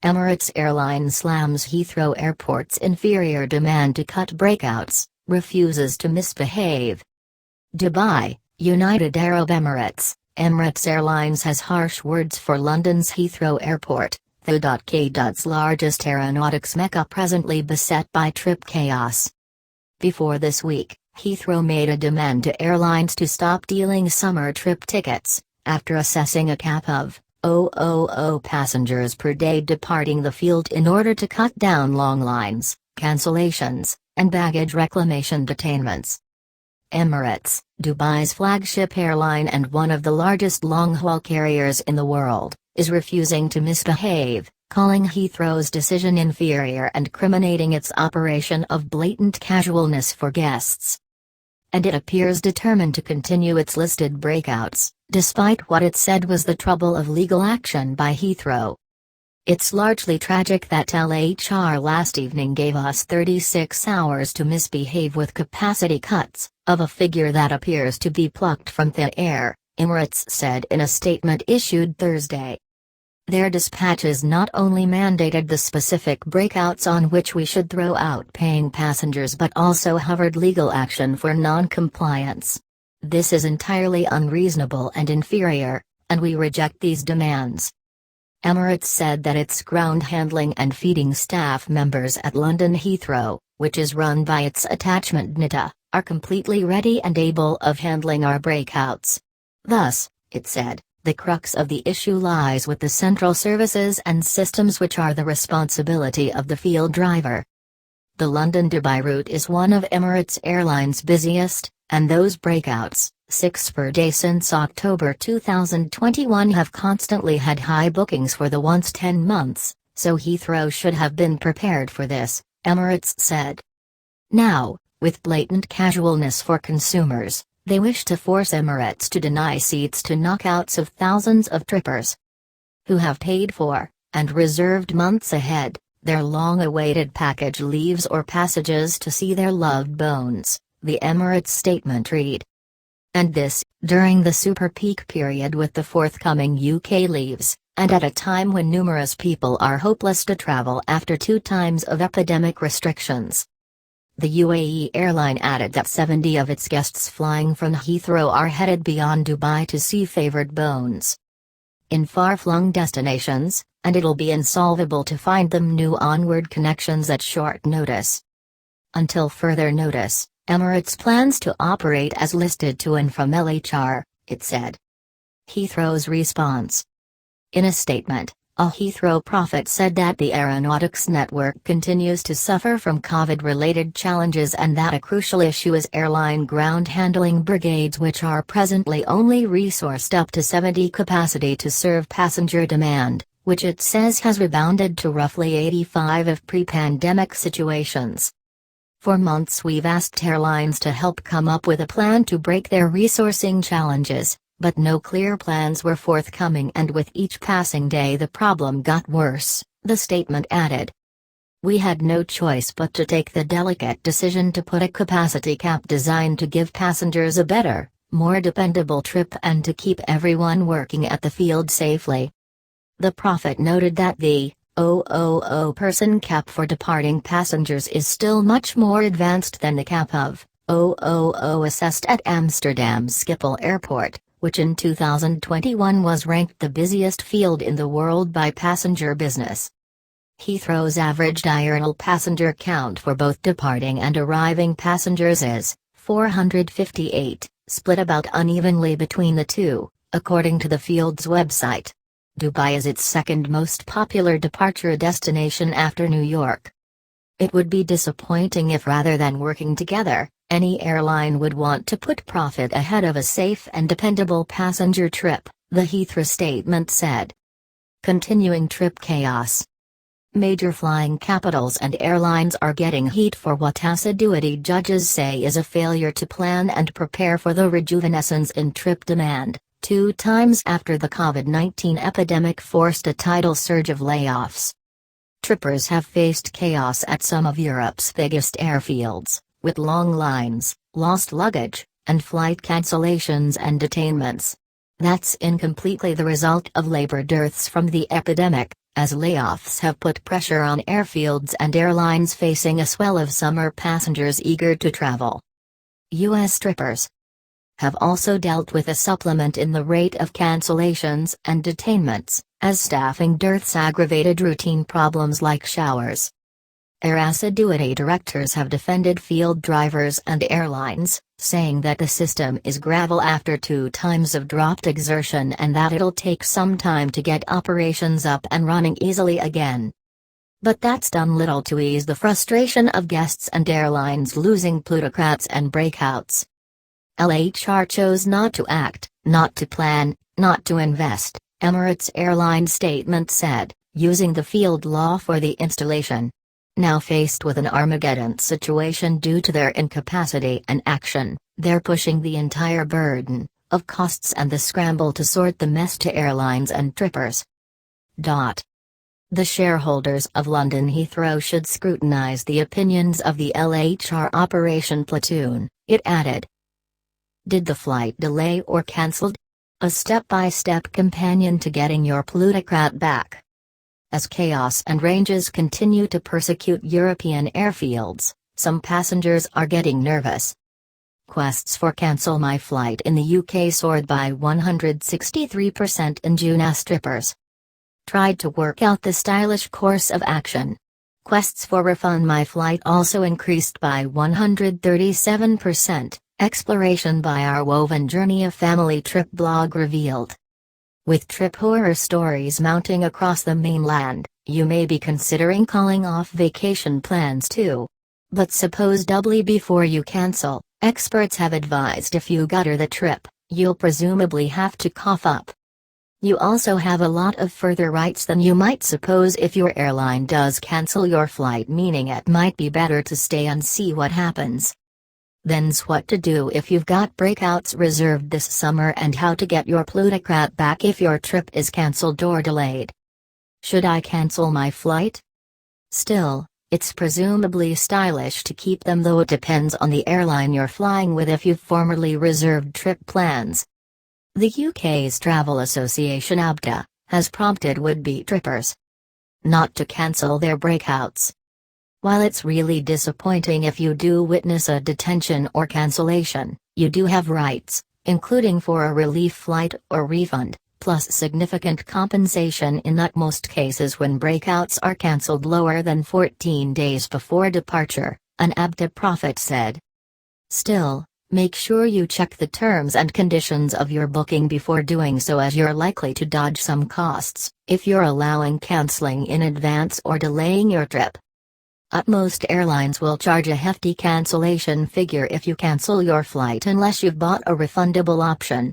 Emirates Airline slams Heathrow Airport's inferior demand to cut breakouts, refuses to misbehave. Dubai, United Arab Emirates. Emirates Airlines has harsh words for London's Heathrow Airport, the UK's largest aeronautics mecca presently beset by trip chaos. Before this week, Heathrow made a demand to airlines to stop dealing summer trip tickets, after assessing a cap of 000 passengers per day departing the field in order to cut down long lines, cancellations, and baggage reclamation detainments. Emirates, Dubai's flagship airline and one of the largest long-haul carriers in the world, is refusing to misbehave, calling Heathrow's decision inferior and criminating its operation of blatant casualness for guests. And it appears determined to continue its listed breakouts, despite what it said was the trouble of legal action by Heathrow. It's largely tragic that LHR last evening gave us 36 hours to misbehave with capacity cuts, of a figure that appears to be plucked from thin air, Emirates said in a statement issued Thursday. Their dispatches not only mandated the specific breakouts on which we should throw out paying passengers but also hovered legal action for non-compliance. This is entirely unreasonable and inferior, and we reject these demands. Emirates said that its ground handling and feeding staff members at London Heathrow, which is run by its attachment NITA, are completely ready and able of handling our breakouts. Thus, it said, the crux of the issue lies with the central services and systems which are the responsibility of the field driver. The London-Dubai route is one of Emirates Airline's busiest, and those breakouts, 6 per day since October 2021, have constantly had high bookings for the once 10 months, so Heathrow should have been prepared for this, Emirates said. Now, with blatant casualness for consumers, they wish to force Emirates to deny seats to knockouts of thousands of trippers who have paid for, and reserved months ahead, their long-awaited package leaves or passages to see their loved bones, the Emirates statement read. And this, during the super peak period with the forthcoming UK leaves, and at a time when numerous people are hopeless to travel after 2 times of epidemic restrictions. The UAE airline added that 70 of its guests flying from Heathrow are headed beyond Dubai to see favored bones in far-flung destinations, and it'll be insolvable to find them new onward connections at short notice. Until further notice, Emirates plans to operate as listed to and from LHR, it said. Heathrow's response. In a statement, a Heathrow prophet said that the aeronautics network continues to suffer from COVID-related challenges and that a crucial issue is airline ground handling brigades, which are presently only resourced up to 70 capacity to serve passenger demand, which it says has rebounded to roughly 85 of pre-pandemic situations. For months we've asked airlines to help come up with a plan to break their resourcing challenges, but no clear plans were forthcoming, and with each passing day the problem got worse, the statement added. We had no choice but to take the delicate decision to put a capacity cap designed to give passengers a better, more dependable trip and to keep everyone working at the field safely. The prophet noted that the 000 person cap for departing passengers is still much more advanced than the cap of 000 assessed at Amsterdam's Schiphol Airport, which in 2021 was ranked the busiest field in the world by passenger business. Heathrow's average diurnal passenger count for both departing and arriving passengers is 458, split about unevenly between the two, according to the field's website. Dubai is its second most popular departure destination after New York. It would be disappointing if, rather than working together, any airline would want to put profit ahead of a safe and dependable passenger trip, the Heathrow statement said. Continuing trip chaos. Major flying capitals and airlines are getting heat for what assiduity judges say is a failure to plan and prepare for the rejuvenescence in trip demand, 2 times after the COVID-19 epidemic forced a tidal surge of layoffs. Trippers have faced chaos at some of Europe's biggest airfields, with long lines, lost luggage, and flight cancellations and detainments. That's incompletely the result of labor dearths from the epidemic, as layoffs have put pressure on airfields and airlines facing a swell of summer passengers eager to travel. U.S. strippers have also dealt with a supplement in the rate of cancellations and detainments, as staffing dearths aggravated routine problems like showers. Air assiduity directors have defended field drivers and airlines, saying that the system is gravel after 2 times of dropped exertion and that it'll take some time to get operations up and running easily again. But that's done little to ease the frustration of guests and airlines losing plutocrats and breakouts. LHR chose not to act, not to plan, not to invest, Emirates Airline statement said, using the field law for the installation. Now faced with an Armageddon situation due to their incapacity and action, they're pushing the entire burden of costs and the scramble to sort the mess to airlines and trippers. The shareholders of London Heathrow should scrutinise the opinions of the LHR operation platoon, it added. Did the flight delay or cancelled? A step-by-step companion to getting your plutocrat back. As chaos and ranges continue to persecute European airfields, some passengers are getting nervous. Requests for cancel my flight in the UK soared by 163% in June as strippers tried to work out the stylish course of action. Requests for refund my flight also increased by 137%, exploration by our Woven Journey a family trip blog revealed. With trip horror stories mounting across the mainland, you may be considering calling off vacation plans too. But suppose doubly before you cancel, experts have advised if you gutter the trip, you'll presumably have to cough up. You also have a lot of further rights than you might suppose if your airline does cancel your flight, meaning it might be better to stay and see what happens. Then's what to do if you've got breakouts reserved this summer and how to get your plutocrat back if your trip is cancelled or delayed. Should I cancel my flight? Still, it's presumably stylish to keep them, though it depends on the airline you're flying with if you've formerly reserved trip plans. The UK's Travel Association ABTA has prompted would-be trippers not to cancel their breakouts. While it's really disappointing if you do witness a detention or cancellation, you do have rights, including for a relief flight or refund, plus significant compensation in utmost cases when breakouts are cancelled lower than 14 days before departure, an ABTA prophet said. Still, make sure you check the terms and conditions of your booking before doing so, as you're likely to dodge some costs if you're allowing cancelling in advance or delaying your trip. Most airlines will charge a hefty cancellation figure if you cancel your flight unless you've bought a refundable option.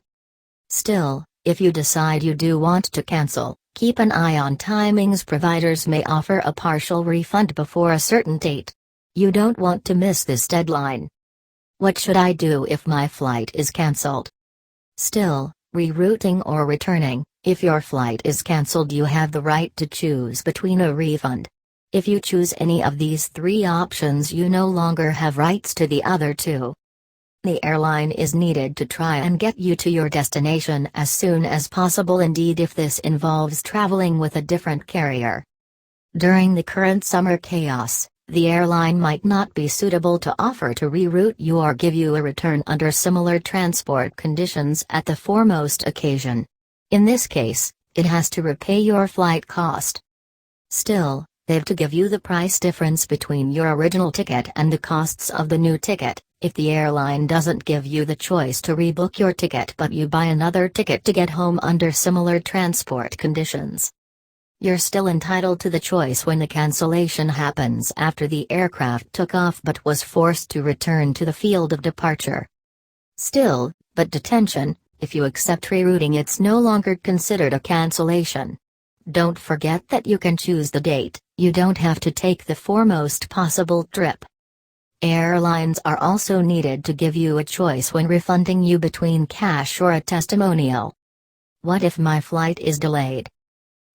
Still, if you decide you do want to cancel, keep an eye on timings. Providers may offer a partial refund before a certain date. You don't want to miss this deadline. What should I do if my flight is cancelled? Still, rerouting or returning. If your flight is cancelled, you have the right to choose between a refund. If you choose any of these 3 options, you no longer have rights to the other 2. The airline is needed to try and get you to your destination as soon as possible, indeed if this involves traveling with a different carrier. During the current summer chaos, the airline might not be suitable to offer to reroute you or give you a return under similar transport conditions at the foremost occasion. In this case, it has to repay your flight cost. Still, they've to give you the price difference between your original ticket and the costs of the new ticket. If the airline doesn't give you the choice to rebook your ticket but you buy another ticket to get home under similar transport conditions, you're still entitled to the choice when the cancellation happens after the aircraft took off but was forced to return to the field of departure. Still, but detention, if you accept rerouting, it's no longer considered a cancellation. Don't forget that you can choose the date, you don't have to take the foremost possible trip. Airlines are also needed to give you a choice when refunding you between cash or a testimonial. What if my flight is delayed?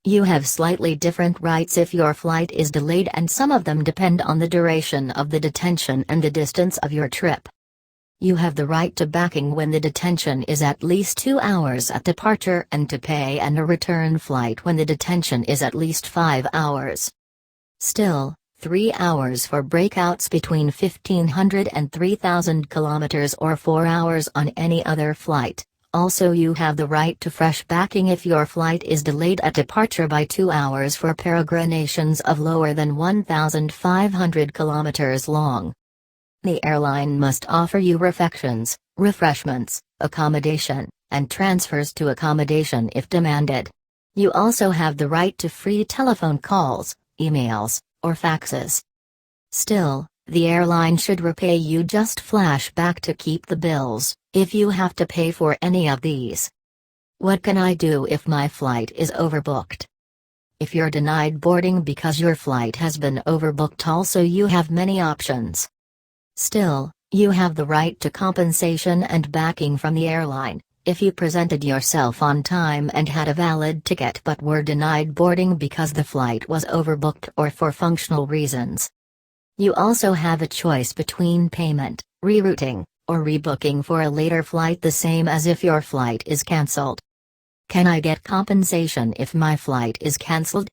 You have slightly different rights if your flight is delayed, and some of them depend on the duration of the detention and the distance of your trip. You have the right to backing when the detention is at least 2 hours at departure and to pay and a return flight when the detention is at least 5 hours. Still, 3 hours for breakouts between 1500 and 3000 kilometers or 4 hours on any other flight. Also, you have the right to fresh backing if your flight is delayed at departure by 2 hours for peregrinations of lower than 1,500 kilometers long. The airline must offer you refections, refreshments, accommodation, and transfers to accommodation if demanded. You also have the right to free telephone calls, emails, or faxes. Still, the airline should repay you just flashback to keep the bills, if you have to pay for any of these. What can I do if my flight is overbooked? If you're denied boarding because your flight has been overbooked, also you have many options. Still, you have the right to compensation and backing from the airline, if you presented yourself on time and had a valid ticket but were denied boarding because the flight was overbooked or for functional reasons. You also have a choice between payment, rerouting, or rebooking for a later flight, the same as if your flight is cancelled. Can I get compensation if my flight is cancelled?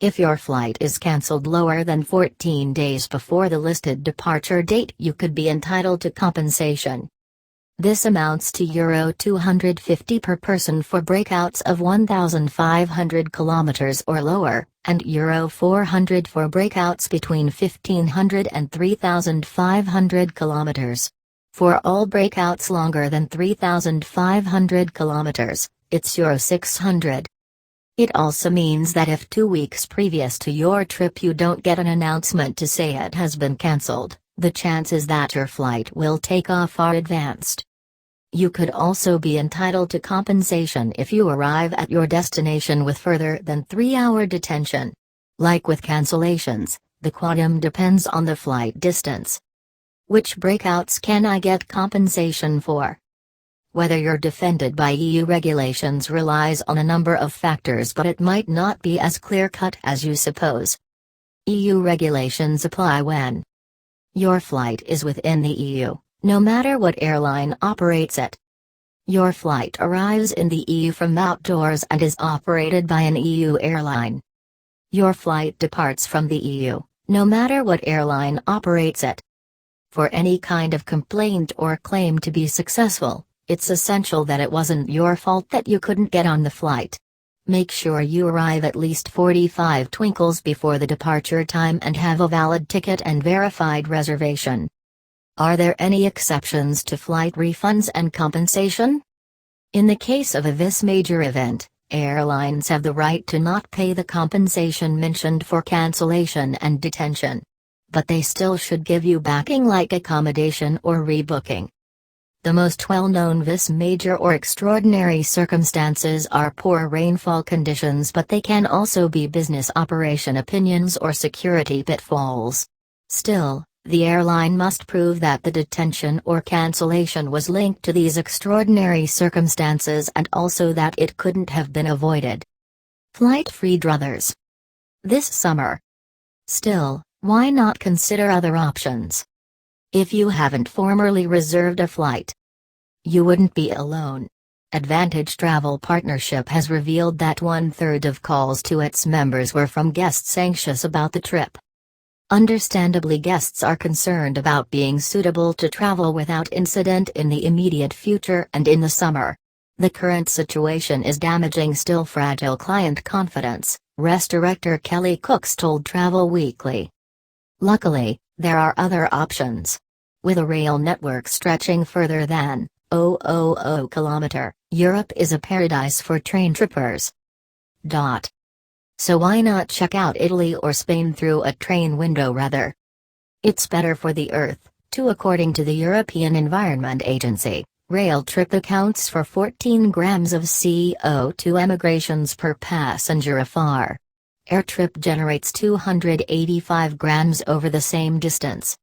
If your flight is cancelled lower than 14 days before the listed departure date, you could be entitled to compensation. This amounts to €250 per person for breakouts of 1,500 kilometers or lower, and €400 for breakouts between 1,500 and 3,500 kilometers. For all breakouts longer than 3,500 kilometers, it's €600. It also means that if 2 weeks previous to your trip you don't get an announcement to say it has been cancelled, the chances that your flight will take off are advanced. You could also be entitled to compensation if you arrive at your destination with further than 3-hour detention. Like with cancellations, the quantum depends on the flight distance. Which breakouts can I get compensation for? Whether you're defended by EU regulations relies on a number of factors, but it might not be as clear-cut as you suppose. EU regulations apply when your flight is within the EU, no matter what airline operates it. Your flight arrives in the EU from outdoors and is operated by an EU airline. Your flight departs from the EU, no matter what airline operates it. For any kind of complaint or claim to be successful, it's essential that it wasn't your fault that you couldn't get on the flight. Make sure you arrive at least 45 twinkles before the departure time and have a valid ticket and verified reservation. Are there any exceptions to flight refunds and compensation? In the case of this major event, airlines have the right to not pay the compensation mentioned for cancellation and detention. But they still should give you backing like accommodation or rebooking. The most well-known vis major or extraordinary circumstances are poor rainfall conditions, but they can also be business operation opinions or security pitfalls. Still, the airline must prove that the detention or cancellation was linked to these extraordinary circumstances and also that it couldn't have been avoided. Flight-free druthers. This summer. Still, why not consider other options? If you haven't formerly reserved a flight, you wouldn't be alone. Advantage Travel Partnership has revealed that 1/3 of calls to its members were from guests anxious about the trip. Understandably, guests are concerned about being suitable to travel without incident in the immediate future and in the summer. The current situation is damaging still fragile client confidence, RES Director Kelly Cooks told Travel Weekly. Luckily, there are other options. With a rail network stretching further than 000 km, Europe is a paradise for train trippers. So why not check out Italy or Spain through a train window rather? It's better for the Earth, too. According to the European Environment Agency, rail trip accounts for 14 grams of CO2 emissions per passenger afar. Air trip generates 285 grams over the same distance.